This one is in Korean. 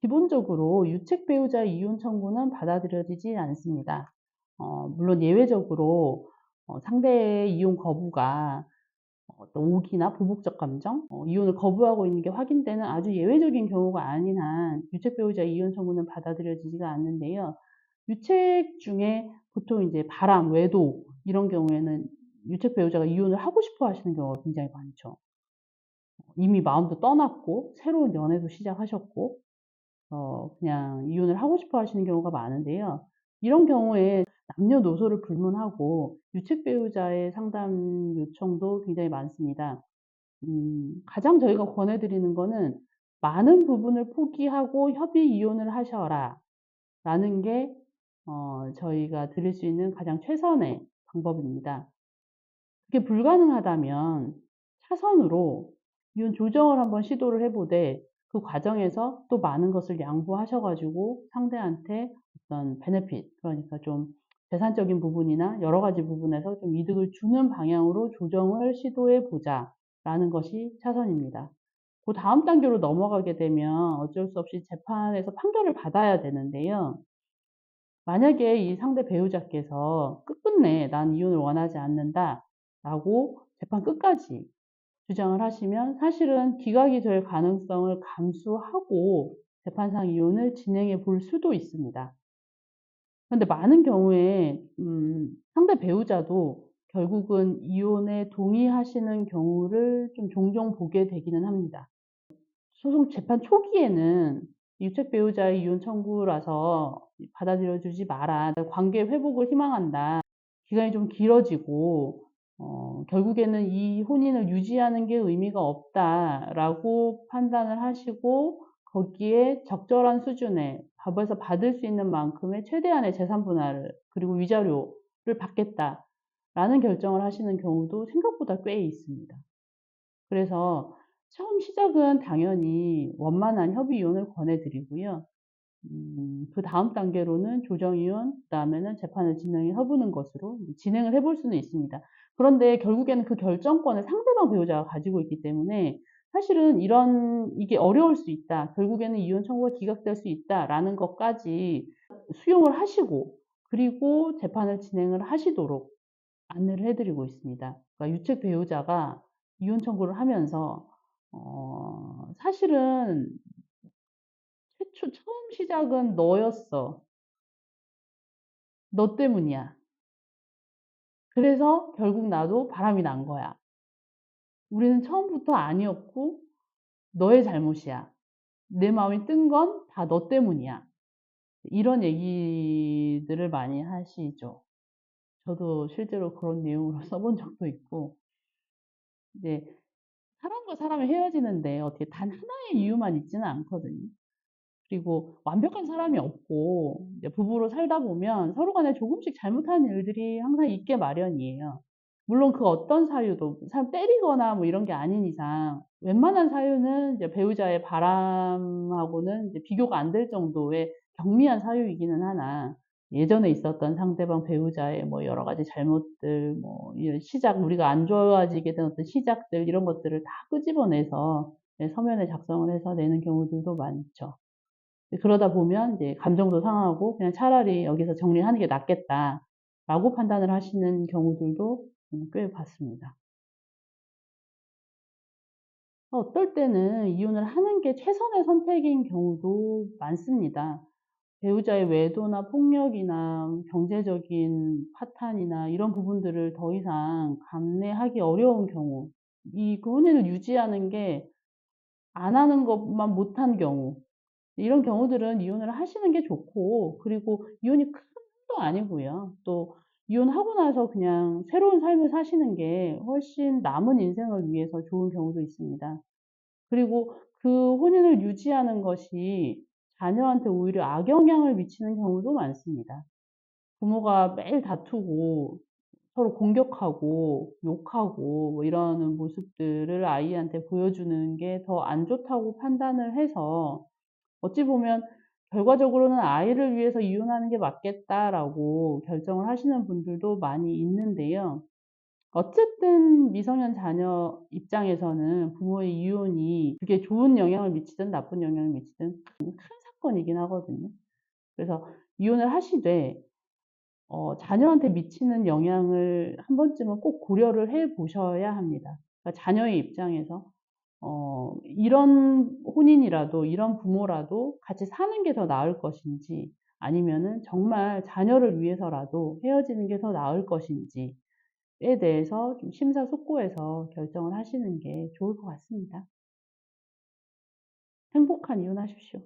기본적으로 유책 배우자 이혼 청구는 받아들여지지 않습니다. 물론 예외적으로 상대의 이혼 거부가 어떤 오기나 보복적 감정, 이혼을 거부하고 있는 게 확인되는 아주 예외적인 경우가 아닌 한 유책 배우자 이혼 청구는 받아들여지지가 않는데요. 유책 중에 보통 이제 바람, 외도 이런 경우에는 유책 배우자가 이혼을 하고 싶어 하시는 경우가 굉장히 많죠. 이미 마음도 떠났고 새로운 연애도 시작하셨고 그냥 이혼을 하고 싶어 하시는 경우가 많은데요. 이런 경우에 남녀노소를 불문하고 유책 배우자의 상담 요청도 굉장히 많습니다. 가장 저희가 권해 드리는 거는 "많은 부분을 포기하고 협의 이혼을 하셔라." 라는 게 저희가 드릴 수 있는 가장 최선의 방법입니다. 그게 불가능하다면 차선으로 이혼 조정을 한번 시도를 해 보되 그 과정에서 또 많은 것을 양보하셔 가지고 상대한테 어떤 베네핏, 그러니까 좀 재산적인 부분이나 여러 가지 부분에서 좀 이득을 주는 방향으로 조정을 시도해 보자라는 것이 차선입니다. 그다음 단계로 넘어가게 되면 어쩔 수 없이 재판에서 판결을 받아야 되는데요. 만약에 이 상대 배우자께서 끝끝내 "난 이혼을 원하지 않는다."라고 재판 끝까지 주장을 하시면 사실은 기각이 될 가능성을 감수하고 재판상 이혼을 진행해 볼 수도 있습니다. 그런데 많은 경우에 상대 배우자도 결국은 이혼에 동의하시는 경우를 좀 종종 보게 되기는 합니다. 소송 재판 초기에는 "유책 배우자의 이혼 청구라서 받아들여 주지 마라. 관계 회복을 희망한다. 기간이 좀 길어지고 결국에는 이 혼인을 유지하는 게 의미가 없다."라고 판단을 하시고 거기에 적절한 수준의 법에서 받을 수 있는 만큼의 최대한의 재산 분할을 그리고 위자료를 받겠다라는 결정을 하시는 경우도 생각보다 꽤 있습니다. 그래서 처음 시작은 당연히 원만한 협의 이혼을 권해 드리고요. 그다음 단계로는 조정 이혼, 그다음에는 재판을 진행해 보는 것으로 진행을 해 볼 수는 있습니다. 그런데 결국에는 그 결정권을 상대방 배우자가 가지고 있기 때문에 사실은 이게 어려울 수 있다. 결국에는 이혼 청구가 기각될 수 있다라는 것까지 수용을 하시고 그리고 재판을 진행을 하시도록 안내를 해 드리고 있습니다. 그러니까 유책 배우자가 이혼 청구를 하면서 사실은 처음 시작은 너였어. 너 때문이야. 그래서 결국 나도 바람이 난 거야. 우리는 처음부터 아니었고 너의 잘못이야. 내 마음이 뜬 건 다 너 때문이야. 이런 얘기들을 많이 하시죠. 저도 실제로 그런 내용으로 써본 적도 있고 이제 사람과 사람이 헤어지는데 어떻게 단 하나의 이유만 있지는 않거든요. 그리고 완벽한 사람이 없고 이제 부부로 살다 보면 서로 간에 조금씩 잘못하는 일들이 항상 있게 마련이에요. 물론 그 어떤 사유도 사람 때리거나 뭐 이런 게 아닌 이상 웬만한 사유는 이제 배우자의 바람하고는 이제 비교가 안 될 정도의 경미한 사유이기는 하나 예전에 있었던 상대방 배우자의 뭐 여러 가지 잘못들 뭐 이런 우리가 안 좋아지게 된 어떤 시작들 이런 것들을 다 끄집어내서 서면에 작성을 해서 내는 경우들도 많죠. 그러다 보면 이제 감정도 상하고 그냥 '차라리 여기서 정리하는 게 낫겠다.'라고 판단을 하시는 경우들도 꽤 봤습니다. 어떨 때는 이혼을 하는 게 최선의 선택인 경우도 많습니다. 배우자의 외도나 폭력이나 경제적인 파탄이나 이런 부분들을 더 이상 감내하기 어려운 경우, 그 혼인을 유지하는 게 안 하는 것만 못한 경우 이런 경우들은 이혼을 하시는 게 좋고 그리고 이혼이 큰 도 아니고요. 또 이혼하고 나서 그냥 새로운 삶을 사시는 게 훨씬 남은 인생을 위해서 좋은 경우도 있습니다. 그리고 그 혼인을 유지하는 것이 자녀한테 오히려 악영향을 미치는 경우도 많습니다. 부모가 매일 다투고 서로 공격하고 욕하고 뭐 이러는 모습들을 아이한테 보여주는 게 더 안 좋다고 판단을 해서 어찌 보면 결과적으로는 '아이를 위해서 이혼하는 게 맞겠다.'라고 결정을 하시는 분들도 많이 있는데요. 어쨌든 미성년 자녀 입장에서는 부모의 이혼이 그게 좋은 영향을 미치든 나쁜 영향을 미치든 큰 사건이긴 하거든요. 그래서 이혼을 하시되 자녀한테 미치는 영향을 한 번쯤은 꼭 고려를 해 보셔야 합니다. 그러니까 자녀의 입장에서 이런 혼인이라도 이런 부모라도 같이 사는 게 더 나을 것인지, 아니면은 정말 자녀를 위해서라도 헤어지는 게 더 나을 것인지에 대해서 좀 심사숙고해서 결정을 하시는 게 좋을 것 같습니다. 행복한 이혼하십시오.